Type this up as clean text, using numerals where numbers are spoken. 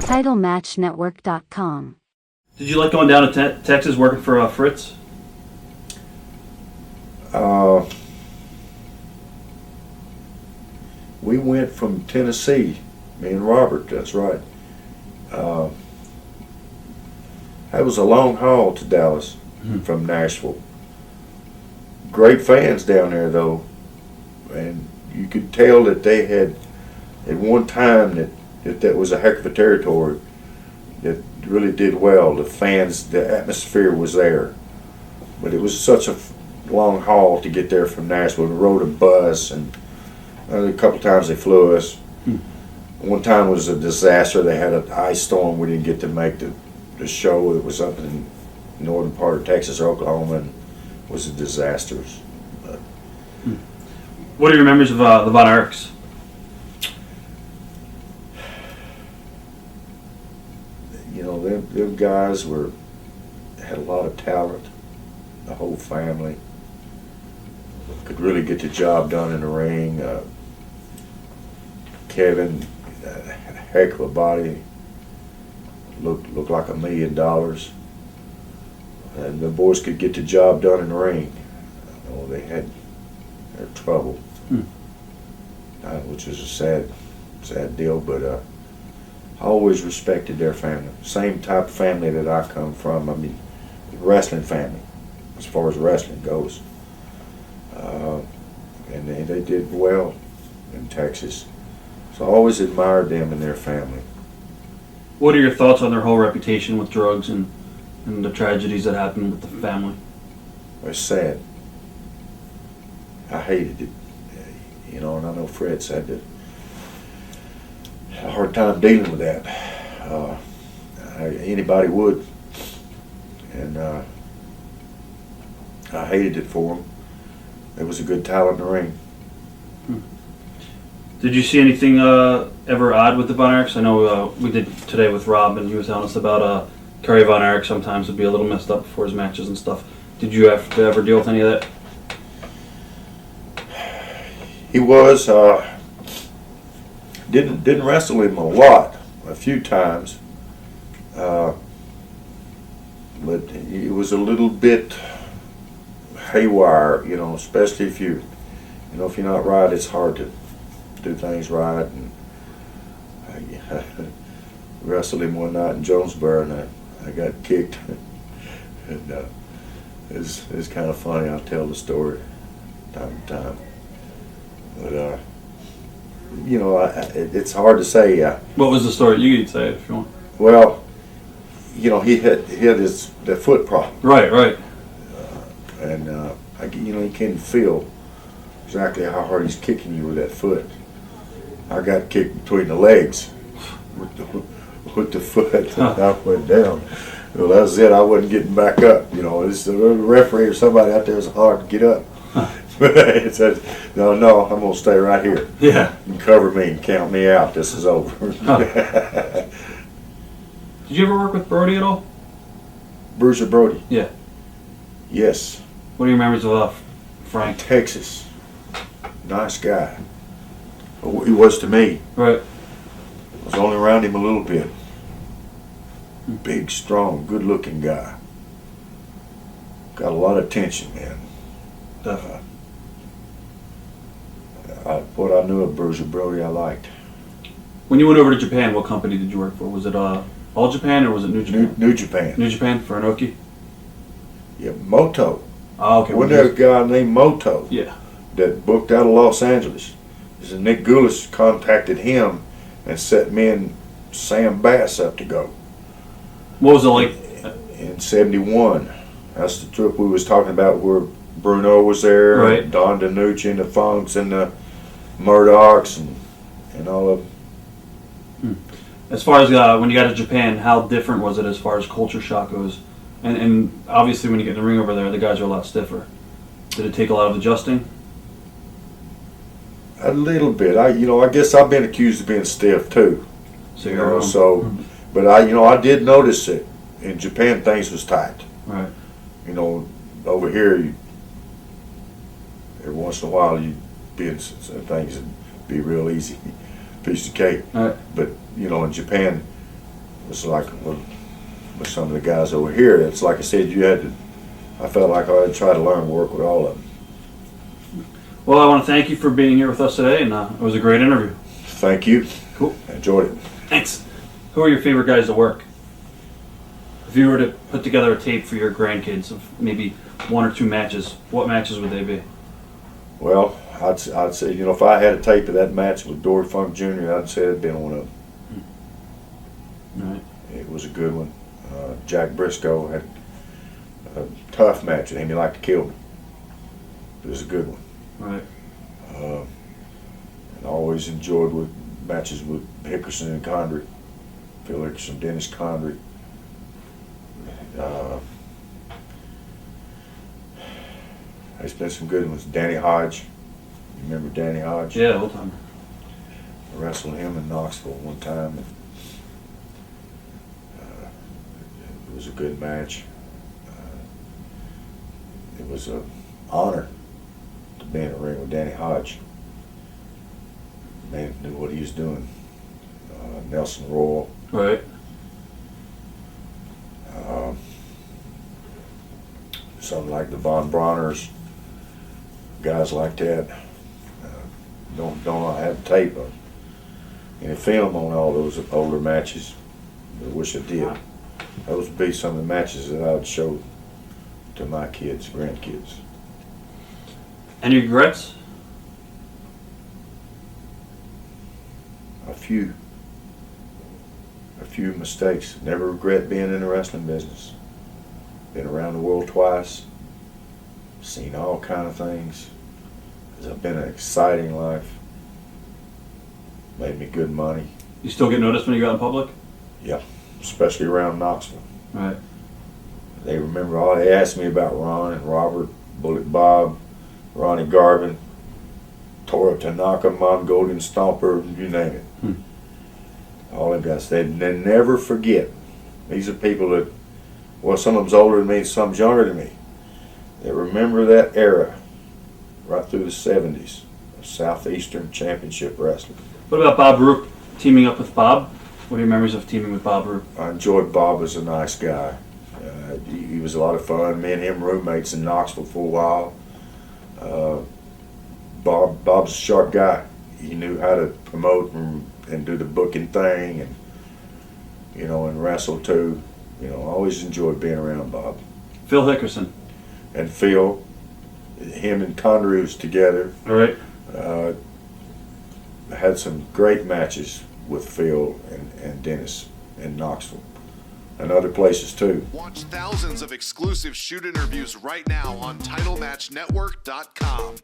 TitleMatchNetwork.com. Did you like going down to Texas working for Fritz? We went from Tennessee, me and Robert, that's right. That was a long haul to Dallas from Nashville. Great fans down there though, and you could tell that they had at one time that was a heck of a territory that really did well. The fans, the atmosphere was there, but it was such a long haul to get there from Nashville. We rode a bus, and a couple times they flew us. One time was a disaster. They had an ice storm. We didn't get to make the show. It was up in the northern part of Texas or Oklahoma, and it was a disaster. But what are your memories of the Von Erichs? You know, them guys had a lot of talent. The whole family could really get the job done in the ring. Kevin had a heck of a body. Looked like $1 million. And the boys could get the job done in the ring. Oh, they had their trouble, which is a sad deal. But I always respected their family. Same type of family that I come from. I mean, wrestling family, as far as wrestling goes. And they did well in Texas. So I always admired them and their family. What are your thoughts on their whole reputation with drugs and the tragedies that happened with the family? It's sad. I hated it. You know, and I know Fritz had a hard time dealing with that. Anybody would. And I hated it for him. It was a good talent in the ring. Did you see anything ever odd with the Von Erichs? I know we did today with Rob, and he was telling us about Kerry Von Erich sometimes would be a little messed up before his matches and stuff. Did you have to ever deal with any of that? He was didn't wrestle him a few times, but he was a little bit haywire, you know, especially if you're not right, it's hard to do things right. And I wrestled him one night in Jonesboro, and I got kicked. And it's kind of funny. I'll tell the story time to time. But you know, it's hard to say. What was the story? You could say it if you want. Well, you know, he had the foot problem. Right. And you know, you can feel exactly how hard he's kicking you with that foot. I got kicked between the legs with the foot, and I went down. Well, that was it. I wasn't getting back up. You know, the referee or somebody out there was hard to get up. But it said, no, I'm gonna stay right here. Yeah. And cover me and count me out. This is over. Did you ever work with Brody at all? Bruiser Brody. Yeah. Yes. What are your memories of Frank? Texas. Nice guy. He was to me. Right. I was only around him a little bit. Big, strong, good-looking guy. Got a lot of attention, man. Definitely. What I knew of Bruiser Brody, I liked. When you went over to Japan, what company did you work for? Was it All Japan or was it New Japan? New Japan. New Japan for Inoki? Yeah, Moto. Oh, okay. Wasn't there a guy named Moto? Yeah. That booked out of Los Angeles. So Nick Goulas contacted him and set me and Sam Bass up to go. What was it like? In '71. That's the trip we was talking about where Bruno was there, right. And Don DiNucci and the Funks and the Murdochs and all of them. As far as when you got to Japan, how different was it as far as culture shock goes? And obviously when you get in the ring over there, the guys are a lot stiffer. Did it take a lot of adjusting? A little bit. I guess I've been accused of being stiff too. So but I did notice it in Japan things was tight. Right. You know, over here, every once in a while you be in some things and be real easy, piece of cake. Right. But in Japan, It's like with some of the guys over here, it's like I said, I felt like I had to try to learn to work with all of them. Well, I want to thank you for being here with us today, and it was a great interview. Thank you. Cool. I enjoyed it. Thanks. Who are your favorite guys to work? If you were to put together a tape for your grandkids of maybe 1 or 2 matches, what matches would they be? Well, I'd say, if I had a tape of that match with Dory Funk Jr., I'd say it'd been one of them. All right. It was a good one. Jack Briscoe had a tough match with him. He liked to kill me. It was a good one. Right. And I always enjoyed matches with Hickerson and Condry. Phil Hickerson, Dennis Condry. There's been some good ones. Danny Hodge. You remember Danny Hodge? Yeah, old timer. I wrestled him in Knoxville one time. And, it was a good match. It was an honor to be in a ring with Danny Hodge. Man knew what he was doing. Nelson Royal. Right. Something like the Von Brauners, guys like that. Don't have tape of any film on all those older matches. I wish I did. Those would be some of the matches that I would show to my kids, grandkids. Any regrets? A few mistakes. Never regret being in the wrestling business. Been around the world twice. Seen all kind of things. It's been an exciting life. Made me good money. You still get noticed when you go out in public? Yeah, especially around Knoxville. Right. They remember they asked me about Ron and Robert, Bullet Bob, Ronnie Garvin, Tora Tanaka, Mongolian Stomper, you name it. All them guys. They never forget. These are people that, well, some of them's older than me, some's younger than me. They remember that era, right through the 70s, of Southeastern Championship Wrestling. What about Bob Roop teaming up with Bob? What are your memories of teaming with Bob Roop? I enjoyed Bob as a nice guy. He was a lot of fun. Me and him roommates in Knoxville for a while. Bob's a sharp guy. He knew how to promote and do the booking thing, and and wrestle too. I always enjoyed being around Bob. Phil Hickerson. And Phil, him and Condry was together. All right. Had some great matches with Phil and Dennis in Knoxville and other places too. Watch thousands of exclusive shoot interviews right now on TitleMatchNetwork.com.